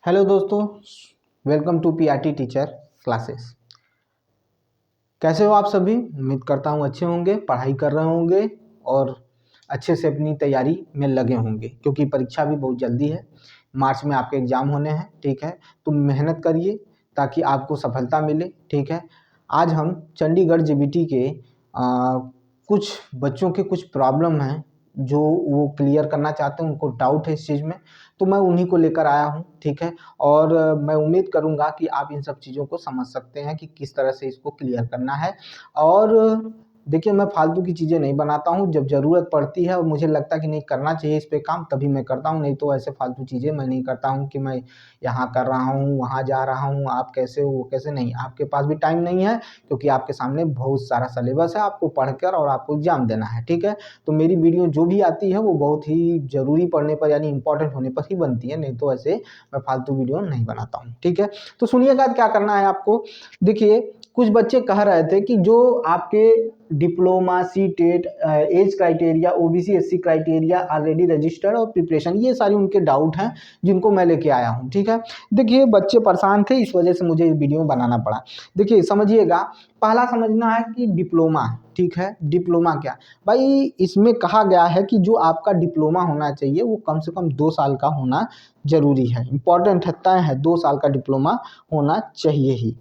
Hello दोस्तों, welcome to PRT teacher classes. कैसे हो आप सभी? उम्मीद करता हूँ अच्छे होंगे, पढ़ाई कर रहे होंगे और अच्छे से अपनी तैयारी में लगे होंगे, क्योंकि परीक्षा भी बहुत जल्दी है। मार्च में आपके एग्ज़ाम होने हैं, ठीक है। तो मेहनत करिए ताकि आपको सफलता मिले, ठीक है। आज हम चंडीगढ़ जेबीटी के कुछ बच्चों के कुछ प्रॉब्लम हैं जो वो क्लियर करना चाहते हैं, उनको डाउट है इस चीज़ में, तो मैं उन्हीं को लेकर आया हूँ, ठीक है। और मैं उम्मीद करूँगा कि आप इन सब चीज़ों को समझ सकते हैं कि किस तरह से इसको क्लियर करना है। और देखिए, मैं फालतू की चीज़ें नहीं बनाता हूँ, जब ज़रूरत पड़ती है और मुझे लगता है कि नहीं करना चाहिए इस पे काम, तभी मैं करता हूँ। नहीं तो ऐसे फालतू चीज़ें मैं नहीं करता हूँ कि मैं यहाँ कर रहा हूँ, वहाँ जा रहा हूँ, आप कैसे हो, वो कैसे नहीं। आपके पास भी टाइम नहीं है, क्योंकि आपके सामने बहुत सारा सिलेबस है, आपको पढ़कर और आपको एग्ज़ाम देना है, ठीक है। तो मेरी वीडियो जो भी आती है वो बहुत ही ज़रूरी पड़ने पर, यानी इंपॉर्टेंट होने पर ही बनती है, नहीं तो ऐसे मैं फालतू वीडियो नहीं बनाता हूँ, ठीक है। तो सुनिएगा क्या करना है आपको। देखिए, कुछ बच्चे कह रहे थे कि जो आपके diploma, CTET, age criteria, OBC SC criteria already registered और प्रिपरेशन, ये सारी उनके डाउट हैं जिनको मैं लेके आया हूँ, ठीक है। देखिए, बच्चे परेशान थे, इस वजह से मुझे वीडियो बनाना पड़ा। देखिए समझिएगा, पहला समझना है कि डिप्लोमा, ठीक है। डिप्लोमा क्या भाई, इसमें कहा गया है कि जो आपका डिप्लोमा होना चाहिए वो कम से कम 2 साल का होना जरूरी है, इंपॉर्टेंट है, तय है, 2 साल का डिप्लोमा होना चाहिए ही,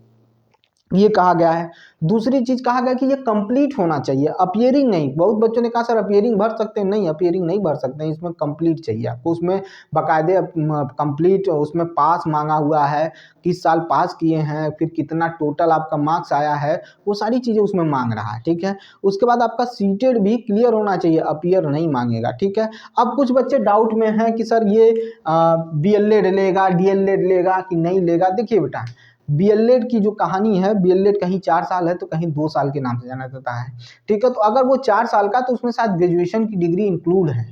ये कहा गया है। दूसरी चीज कहा गया कि ये कंप्लीट होना चाहिए, अपीयरिंग नहीं। बहुत बच्चों ने कहा सर अपीयरिंग भर सकते हैं, नहीं, अपीयरिंग नहीं भर सकते हैं, इसमें कंप्लीट चाहिए आपको। उसमें बाकायदे कंप्लीट, उसमें पास मांगा हुआ है, किस साल पास किए हैं, फिर कितना टोटल आपका मार्क्स आया है, वो सारी चीज़ें उसमें मांग रहा है, ठीक है। उसके बाद आपका सीटेड भी क्लियर होना चाहिए, अपीयर नहीं मांगेगा, ठीक है। अब कुछ बच्चे डाउट में हैं कि सर ये बीएलएड लेगा, डीएलएड लेगा कि नहीं लेगा। देखिए बेटा, बीएलएड की जो कहानी है, बीएलएड कहीं 4 साल है तो कहीं 2 साल के नाम से जाना जाता है, ठीक है। तो अगर वो 4 साल का, तो उसमें शायद ग्रेजुएशन की डिग्री इंक्लूड है,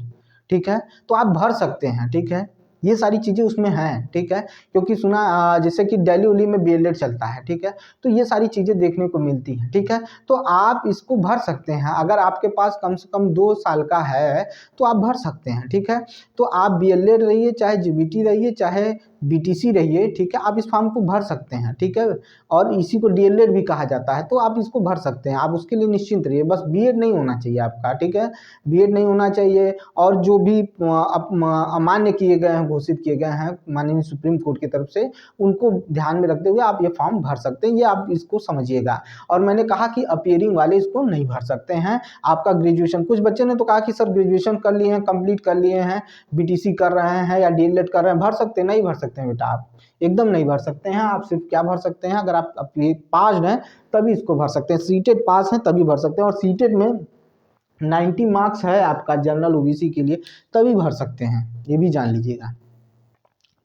ठीक है। तो आप भर सकते हैं, ठीक है। ये सारी चीज़ें उसमें हैं, ठीक है। क्योंकि सुना जैसे कि दिल्ली उली में बीएलएड चलता है, ठीक है। तो ये सारी चीज़ें देखने को मिलती हैं, ठीक है। तो आप इसको भर सकते हैं, अगर आपके पास कम से कम 2 साल का है तो आप भर सकते हैं, ठीक है। तो आप बीएलएड रहिए, चाहे जीबीटी रहिए, चाहे बीटीसी रहिए, ठीक है, आप इस फॉर्म को भर सकते हैं, ठीक है। और इसी को डीएलएड भी कहा जाता है, तो आप इसको भर सकते हैं, आप उसके लिए निश्चिंत रहिए। बस बीएड नहीं होना चाहिए आपका, ठीक है, बीएड नहीं होना चाहिए। और जो भी अमान्य किए गए हैं, घोषित किए गए हैं माननीय सुप्रीम कोर्ट की तरफ से, उनको ध्यान में रखते हुए आप ये फॉर्म भर सकते हैं, ये आप इसको समझिएगा। और मैंने कहा कि अपीयरिंग वाले इसको नहीं भर सकते हैं। आपका ग्रेजुएशन, कुछ बच्चे ने तो कहा कि सर ग्रेजुएशन कर लिए हैं, कंप्लीट कर लिए हैं, बीटीसी कर रहे हैं या डीएलएड कर रहे हैं, भर सकते हैं? नहीं भर सकते हैं बेटा, आप एकदम नहीं भर सकते हैं। आप सिर्फ क्या भर सकते हैं, अगर आप पास हैं तभी इसको भर सकते हैं, सीटेड पास हैं तभी भर सकते हैं। और सीटेड में 90 मार्क्स है आपका जनरल ओबीसी के लिए, तभी भर सकते हैं, ये भी जान लीजिएगा,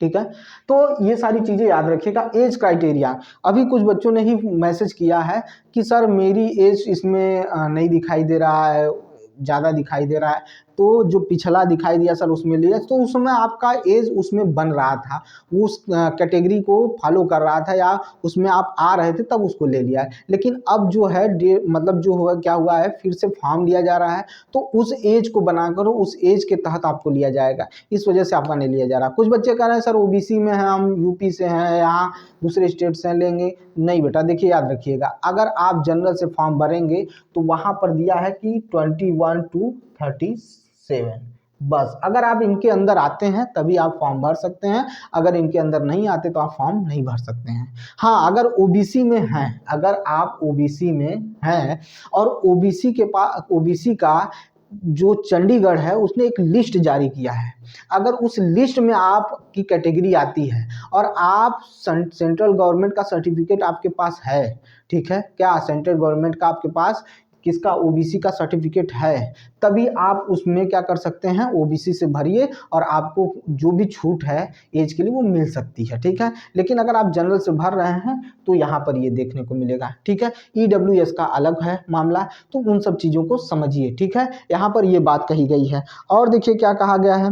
ठीक है। तो ये सारी चीजें याद रखिएगा। एज क्राइटेरिया, अभी कुछ बच्चों ने ही मैसेज किया है कि सर मेरी एज इसमें नहीं दिखाई दे रहा है, ज़्यादा दिखाई दे रहा है, तो जो पिछला दिखाई दिया सर उसमें लिया, तो उसमें आपका एज उसमें बन रहा था, उस कैटेगरी को फॉलो कर रहा था, या उसमें आप आ रहे थे तब उसको ले लिया है। लेकिन अब जो है मतलब जो हुआ, क्या हुआ है, फिर से फॉर्म लिया जा रहा है, तो उस एज को बनाकर उस एज के तहत आपको लिया जाएगा, इस वजह से आपका नहीं लिया जा रहा। कुछ बच्चे कह रहे हैं सर ओबीसी में है, हम यूपी से हैं, यहाँ दूसरे स्टेट से लेंगे। नहीं बेटा, देखिए याद रखिएगा, अगर आप जनरल से फॉर्म भरेंगे तो वहाँ पर दिया है कि 21 to 37, बस अगर आप इनके अंदर आते हैं तभी आप फॉर्म भर सकते हैं, अगर इनके अंदर नहीं आते तो आप फॉर्म नहीं भर सकते हैं। हाँ, अगर ओबीसी में हैं, अगर आप ओबीसी में हैं और ओबीसी के पास, ओबीसी का जो चंडीगढ़ है उसने एक लिस्ट जारी किया है, अगर उस लिस्ट में आपकी कैटेगरी आती है और आप सेंट्रल गवर्नमेंट का सर्टिफिकेट आपके पास है, ठीक है, क्या सेंट्रल गवर्नमेंट का आपके पास किसका, ओबीसी का सर्टिफिकेट है, तभी आप उसमें क्या कर सकते हैं, ओबीसी से भरिए और आपको जो भी छूट है एज के लिए वो मिल सकती है, ठीक है। लेकिन अगर आप जनरल से भर रहे हैं तो यहाँ पर ये देखने को मिलेगा, ठीक है। ईडब्ल्यूएस का अलग है मामला, तो उन सब चीज़ों को समझिए, ठीक है। यहाँ पर ये बात कही गई है। और देखिए क्या कहा गया है,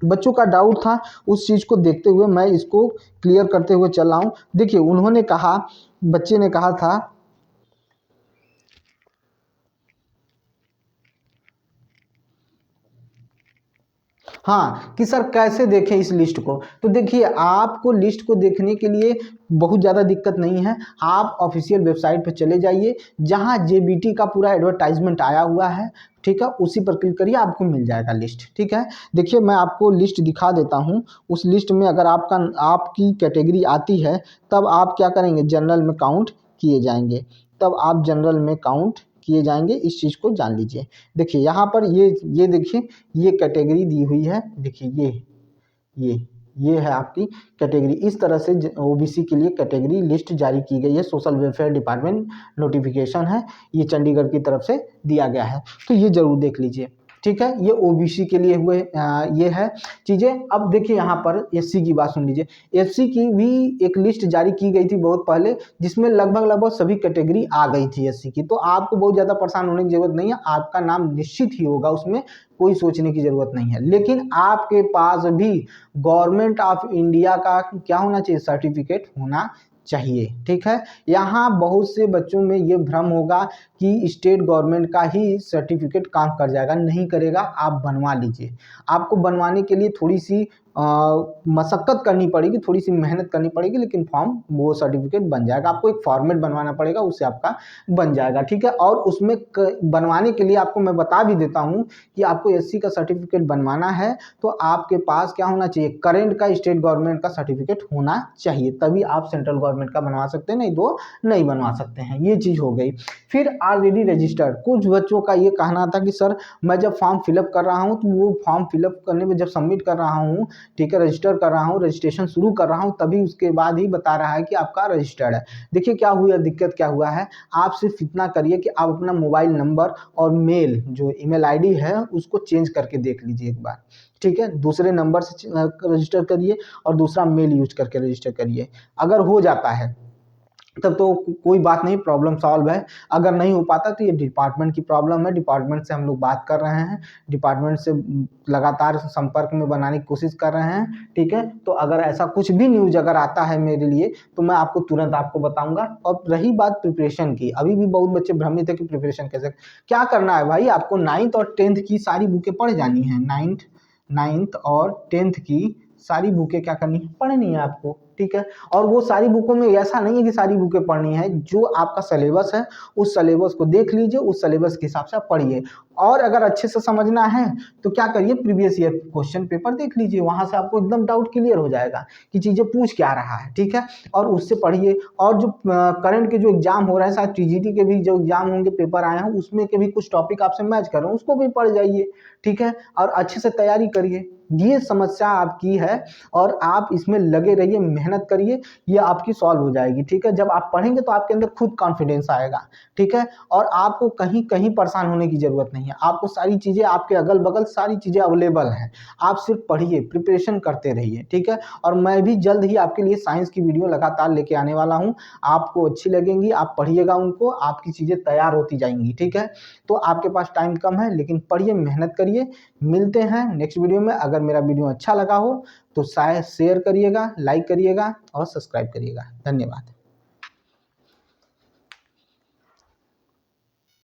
बच्चों का डाउट था, उस चीज़ को देखते हुए मैं इसको क्लियर करते हुए चल रहा हूँ। देखिए उन्होंने कहा, बच्चे ने कहा था, हाँ कि सर कैसे देखें इस लिस्ट को। तो देखिए आपको लिस्ट को देखने के लिए बहुत ज़्यादा दिक्कत नहीं है, आप ऑफिशियल वेबसाइट पर चले जाइए जहाँ जेबीटी का पूरा एडवर्टाइजमेंट आया हुआ है, ठीक है, उसी पर क्लिक करिए, आपको मिल जाएगा लिस्ट। ठीक है, देखिए मैं आपको लिस्ट दिखा देता हूँ। उस लिस्ट में अगर आपकी कैटेगरी आती है तब आप क्या करेंगे, जनरल में काउंट किए जाएंगे, तब आप जनरल में काउंट किए जाएंगे। इस चीज़ को जान लीजिए। देखिए यहाँ पर ये देखिए ये कैटेगरी दी हुई है, देखिए ये है आपकी कैटेगरी। इस तरह से ओबीसी के लिए कैटेगरी लिस्ट जारी की गई है, सोशल वेलफेयर डिपार्टमेंट नोटिफिकेशन है, ये चंडीगढ़ की तरफ से दिया गया है, तो ये जरूर देख लीजिए। ठीक है, ये ओबीसी के लिए हुए ये है चीज़ें। अब देखिए यहाँ पर एससी की बात सुन लीजिए। एससी की भी एक लिस्ट जारी की गई थी बहुत पहले, जिसमें लगभग सभी कैटेगरी आ गई थी एससी की, तो आपको बहुत ज़्यादा परेशान होने की जरूरत नहीं है, आपका नाम निश्चित ही होगा, उसमें कोई सोचने की जरूरत नहीं है। लेकिन आपके पास भी गवर्नमेंट ऑफ इंडिया का क्या होना चाहिए, सर्टिफिकेट होना चाहिए। ठीक है, यहाँ बहुत से बच्चों में ये भ्रम होगा कि स्टेट गवर्नमेंट का ही सर्टिफिकेट काम कर जाएगा, नहीं करेगा, आप बनवा लीजिए। आपको बनवाने के लिए थोड़ी सी मशक्कत करनी पड़ेगी, थोड़ी सी मेहनत करनी पड़ेगी, लेकिन फॉर्म वो सर्टिफिकेट बन जाएगा। आपको एक फॉर्मेट बनवाना पड़ेगा, उससे आपका बन जाएगा। ठीक है, और उसमें बनवाने के लिए आपको मैं बता भी देता हूँ कि आपको एससी का सर्टिफिकेट बनवाना है तो आपके पास क्या होना चाहिए, करंट का स्टेट गवर्नमेंट का सर्टिफिकेट होना चाहिए, तभी आप सेंट्रल गवर्नमेंट का बनवा सकते हैं, नहीं तो नहीं बनवा सकते हैं। ये चीज़ हो गई। फिर ऑलरेडी रजिस्टर्ड, कुछ बच्चों का ये कहना था कि सर मैं जब फॉर्म फिलअप कर रहा हूँ तो वो फॉर्म फिलअप करने में जब सबमिट कर रहा हूँ, ठीक है, रजिस्टर कर रहा हूँ, रजिस्ट्रेशन शुरू कर रहा हूँ, तभी उसके बाद ही बता रहा है कि आपका रजिस्टर्ड है। देखिए क्या हुआ, दिक्कत क्या हुआ है, आप सिर्फ इतना करिए कि आप अपना मोबाइल नंबर और मेल जो ईमेल आईडी है उसको चेंज करके देख लीजिए एक बार। ठीक है, दूसरे नंबर से रजिस्टर करिए और दूसरा मेल यूज करके रजिस्टर करिए। अगर हो जाता है तब तो कोई बात नहीं, प्रॉब्लम सॉल्व है। अगर नहीं हो पाता तो ये डिपार्टमेंट की प्रॉब्लम है, डिपार्टमेंट से हम लोग बात कर रहे हैं, डिपार्टमेंट से लगातार संपर्क में बनाने की कोशिश कर रहे हैं। ठीक है, तो अगर ऐसा कुछ भी न्यूज अगर आता है मेरे लिए तो मैं आपको तुरंत आपको बताऊंगा। और रही बात प्रिपरेशन की, अभी भी बहुत बच्चे भ्रमित है कि प्रिपरेशन कैसे, क्या करना है भाई, आपको 9th और 10th की सारी बुकें पढ़ जानी है। 9th और 10th की सारी बुकें क्या करनी है, पढ़नी है आपको। ठीक है, और वो सारी बुकों में ऐसा नहीं है कि सारी बुकें पढ़नी है, जो आपका सिलेबस है उस सिलेबस को देख लीजिए, उस सिलेबस के हिसाब से आप पढ़िए। और अगर अच्छे से समझना है तो क्या करिए, प्रीवियस ईयर क्वेश्चन पेपर देख लीजिए, वहां से आपको एकदम डाउट क्लियर हो जाएगा कि चीजें पूछ क्या रहा है। ठीक है, और उससे पढ़िए। और जो करंट के जो एग्जाम हो रहे हैं, शायद टीजीटी के भी जो एग्जाम होंगे, पेपर आए हैं, उसमें के भी कुछ टॉपिक आपसे मैच कर रहे हैं, उसको भी पढ़ जाइए। ठीक है, और अच्छे से तैयारी करिए। ये समस्या आपकी है और आप इसमें लगे रहिए, मेहनत करिए, ये आपकी सॉल्व हो जाएगी। ठीक है, जब आप पढ़ेंगे तो आपके अंदर खुद कॉन्फिडेंस आएगा। ठीक है, और आपको कहीं कहीं परेशान होने की जरूरत नहीं है, आपको सारी चीजें आपके अगल बगल सारी चीजें अवेलेबल हैं, आप सिर्फ पढ़िए, प्रिपरेशन करते रहिए। ठीक है, और मैं भी जल्द ही आपके लिए साइंस की वीडियो लगातार लेके आने वाला हूँ, आपको अच्छी लगेंगी, आप पढ़िएगा उनको, आपकी चीजें तैयार होती जाएंगी। ठीक है, तो आपके पास टाइम कम है लेकिन पढ़िए, मेहनत करिए। मिलते हैं नेक्स्ट वीडियो में। अगर मेरा वीडियो अच्छा लगा हो तो शायद शेयर करिएगा, लाइक करिएगा और सब्सक्राइब करिएगा। धन्यवाद।